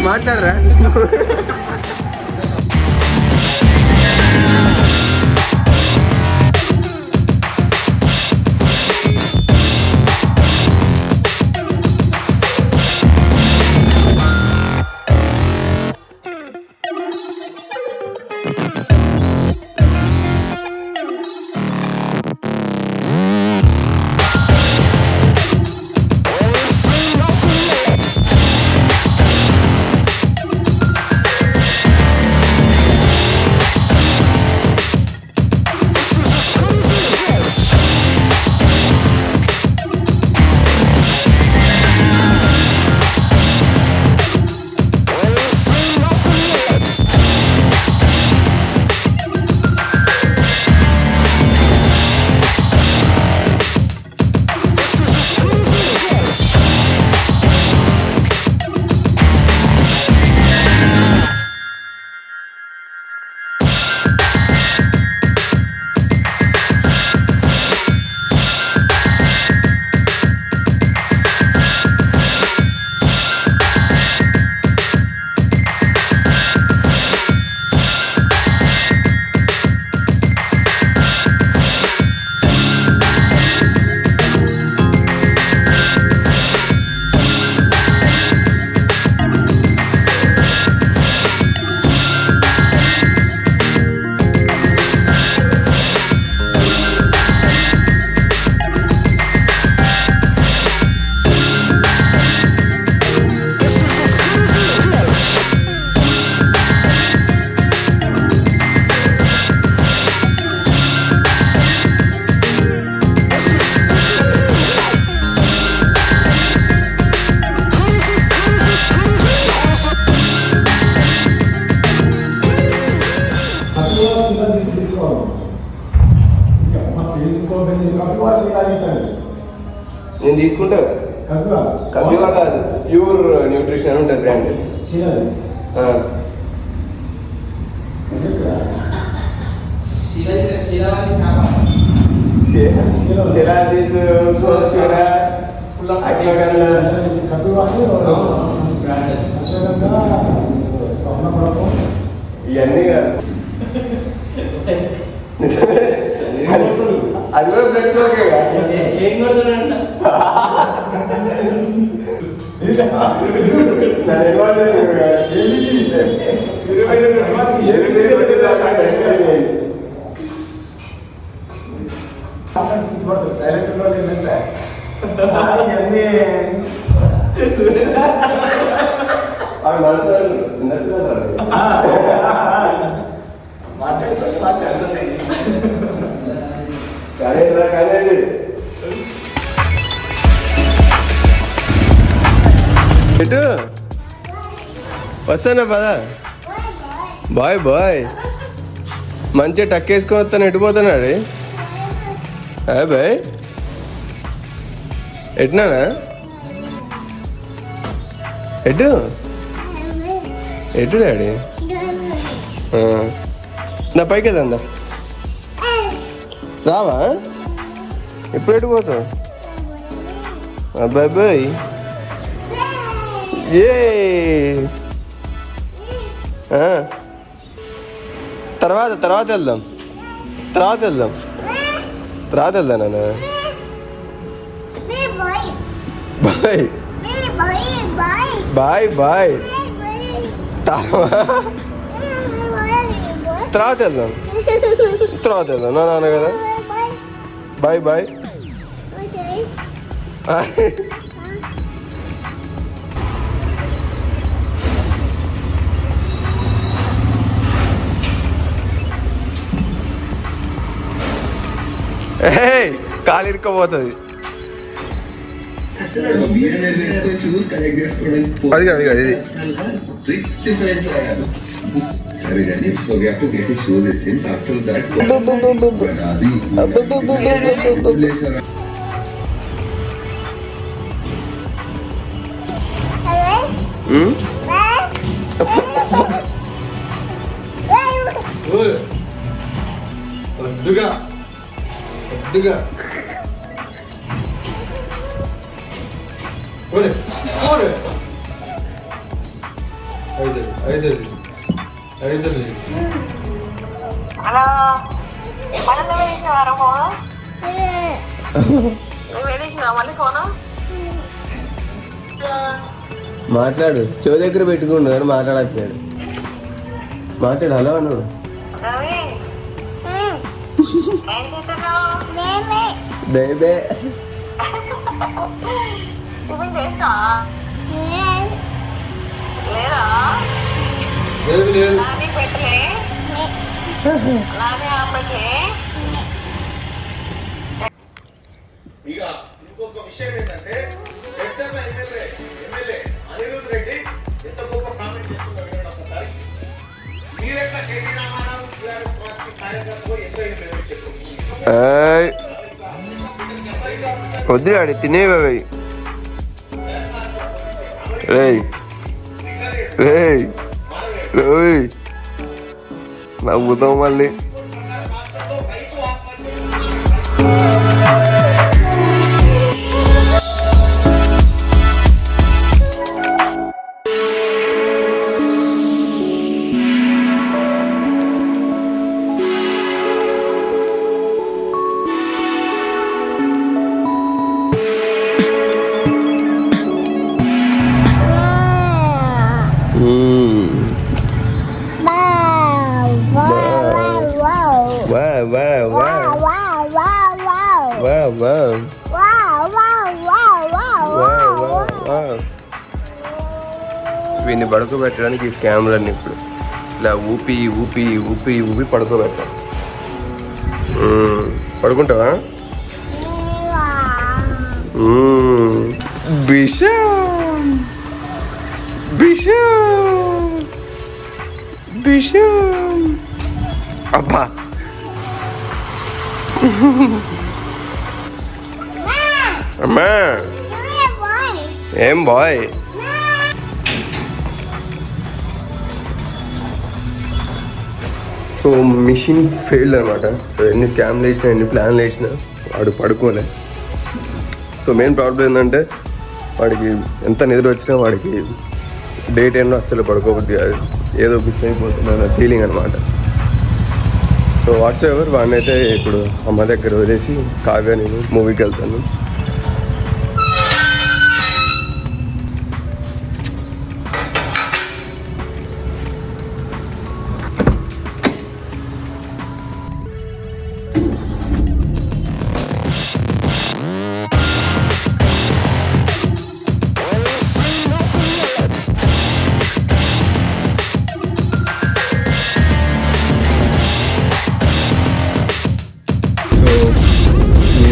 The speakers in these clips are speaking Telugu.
మాట్లాడరా నేను తీసుకుంటా. కపివా కాదు, ప్యూర్ న్యూట్రిషన్ అని ఉంటుంది బ్రాండ్. ఇవన్నీ కాదు, అది కూడా పెట్టుకోకే. సైలెంట్ ఏంటంటే ఎటు వస్తానా పదా? Bye bye. మంచిగా టక్కేసుకొని వస్తాను. ఎటుపోతున్నాడు బాయ్? ఎటునానా? ఎటు ఎటు డాడీ? నా పైకి వెళ్దా? రావా? ఎప్పుడు ఎటు పోతావు? Bye bye. ఏ తర్వాత వెళ్దాం. తర్వాత వెళ్దాం నాన్న. Bye bye bye. తర్వాత వెళ్దాం నా నాన్న కదా. Bye bye. కాలు ఇరుక్కపోతుంది. అది కాదు ఇది. కొద్దిగా ఓరే ఓరే ఐదది హలో పనులు వేసినారా ఫోన్ నువ్వు వేసినా మళ్ళీ ఫోను మాట్లాడు చెవి దగ్గర పెట్టుకుండు కానీ మాట్లాడట్లేడు. మాట్లాడు హలో అన్నాడు. రవి ఏం చేస్తున్నావు బేబే టిఫిన్ చేసినా లేరా లేదు నాని పెట్టలే నాని ఆపట్లే ఇక ఇంకొక విషయం ఏంటంటే చర్చల ఎమ్మెల్యే అనిరుద్ రెడ్డి ఎంత గొప్ప కామెంట్ చేస్తున్నాడు వినండి ఒక్కసారి. మీరెక్క కేటీ రామారావు టీఆర్ఎస్ పార్టీ కార్యకర్తలు ఎంతో బెదిరించారు. వద్దు ఆడి తినేవి రేయ్ రేయ్ రేయ్ నవ్వుతాం మళ్ళీ. వీడిని పడుకోబెట్టడానికి ఈ స్కామ్లన్నీ ఇప్పుడు ఇలా ఊపి ఊపి ఊపి ఊపి పడుకోబెట్టాలి. పడుకుంటావా? బిషం బిషం బిషం అబ్బా అమ్మా ఏం బాయ్ సో మిషన్ ఫెయిల్డ్ అనమాట. సో ఎన్ని స్కామ్లు వేసినా ఎన్ని ప్లాన్లు వేసినా వాడు పడుకోలే. సో మెయిన్ ప్రాబ్లం ఏంటంటే వాడికి ఎంత నిద్ర వచ్చినా వాడికి డే టైంలో అస్సలు పడుకోబుద్ది కాదు, ఏదో మిస్ అయిపోతుంది అన్న ఫీలింగ్ అనమాట. సో వాట్స్ ఎవర్ వాడినైతే ఇప్పుడు అమ్మ దగ్గర వదిలేసి కావ్య నేను మూవీకి వెళ్తాను.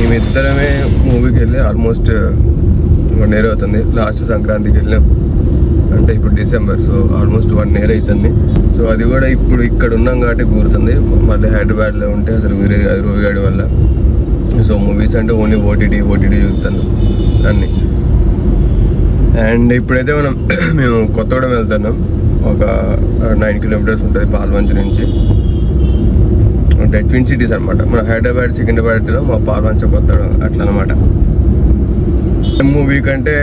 మేమిద్దరమే మూవీకి వెళ్ళి ఆల్మోస్ట్ 1 year అవుతుంది. లాస్ట్ సంక్రాంతికి వెళ్ళాం, అంటే ఇప్పుడు డిసెంబర్. సో ఆల్మోస్ట్ 1 year అవుతుంది. సో అది కూడా ఇప్పుడు ఇక్కడ ఉన్నాం కాబట్టి కూరుతుంది. మళ్ళీ హైదరాబాద్లో ఉంటే అసలు వేరే కాదు రోగిగాడి వల్ల. సో మూవీస్ అంటే ఓన్లీ ఓటీటీ చూస్తాను అన్నీ. అండ్ ఇప్పుడైతే మేము కొత్తగూడెం వెళ్తున్నాం. ఒక 9 kilometers ఉంటుంది పాల్వంచ నుంచి. అంటే ట్విన్ సిటీస్ అనమాట. మన హైదరాబాద్ సికింద్రాబాద్లో మా పాల్వంచ కొత్తగూడెం అట్లా అనమాట. మూవీ కంటే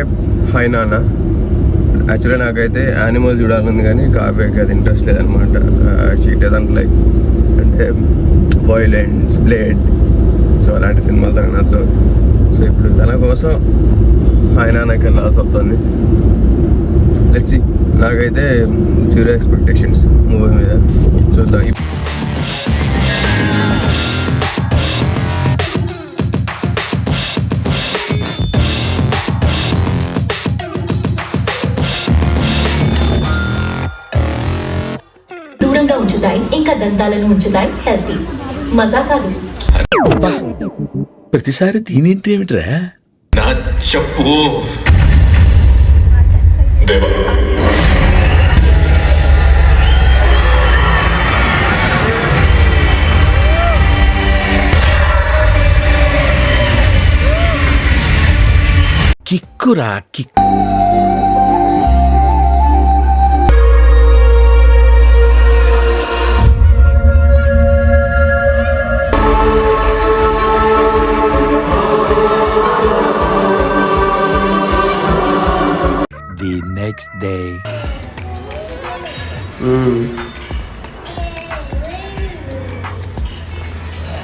హై నాన్న యాక్చువల్గా నాకైతే యానిమల్ చూడాలని, కానీ కావ్యకి అది ఇంట్రెస్ట్ లేదనమాట. షీట్ ఏదంటే లైక్ అంటే వైలెన్స్ బ్లేడ్ సో అలాంటి సినిమాలు తనకు నచ్చవు. సో ఇప్పుడు తన కోసం హై నాన్నకి వెళ్ళాల్సి వస్తుంది. Let's see. నాకైతే 0 expectations మూవీ మీద. చూద్దాం. దూరంగా ఉంచుతాయి, ఇంకా దంతాలను ఉంచుతాయి. హెల్తీ మజా కాదు. ప్రతిసారి దీనేంటి ఏమిట్రా? నా చెప్పు దేవా. కిక్కురా కిక్. next day.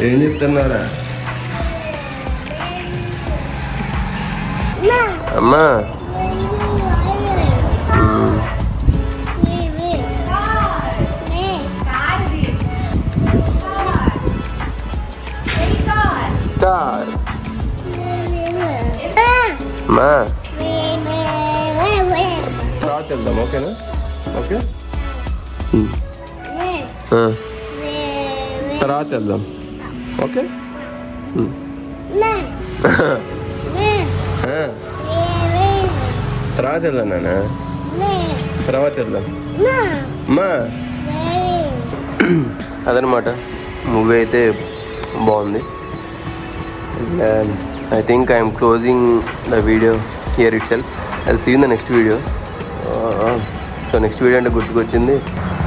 ఏం చెప్తున్నారా అమ్మా? కార్ మా తర్వాత వెళ్దాం, ఓకేనా? ఓకే, తర్వాత వెళ్దాం, ఓకే? తర్వాత వెళ్దాం నాన్న, తర్వాత వెళ్దాం అమ్మా. అదనమాట మూవీ అయితే బాగుంది. I think I am closing the video here itself. I'll see you in the next video. So next video అంటే గుర్తుకొచ్చింది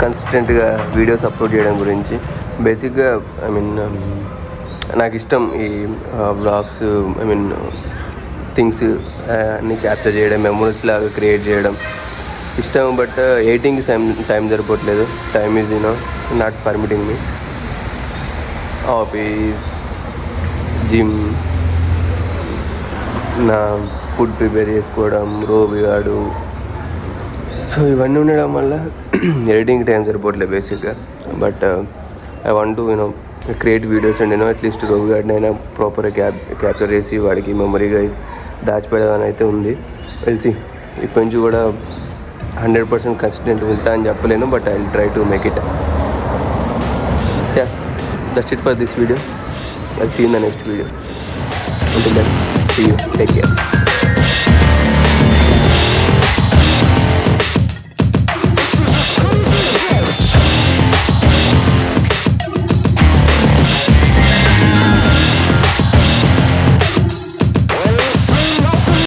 కన్సిస్టెంట్గా వీడియోస్ అప్లోడ్ చేయడం గురించి. బేసిక్గా ఐ మీన్ నాకు ఇష్టం ఈ వ్లాగ్స్, ఐ మీన్ థింగ్స్ అన్నీ క్యాప్చర్ చేయడం, మెమరీస్ లాగా క్రియేట్ చేయడం ఇష్టం. బట్ ఎడిటింగ్కి టైం సరిపోవట్లేదు. Time is not permitting me. Office, gym, నా ఫుడ్ ప్రిపేర్ చేసుకోవడం, రోబిగాడు, సో ఇవన్నీ ఉండడం వల్ల ఎడిటింగ్ టైం సరిపోవట్లేదు బేసిక్గా. But I want to create videos and at least రోబిగాడిని అయినా ప్రాపర్గా క్యాప్చర్ చేసి వాడికి మెమరీగా దాచిపెడదాని అయితే ఉంది. తెలిసి ఇప్పటి నుంచి కూడా 100% కన్సిస్టెంట్ ఉంటా అని చెప్పలేను, but I will try to make it. That's it for this video. I'll see you in the next video. Until then, see you. Take care.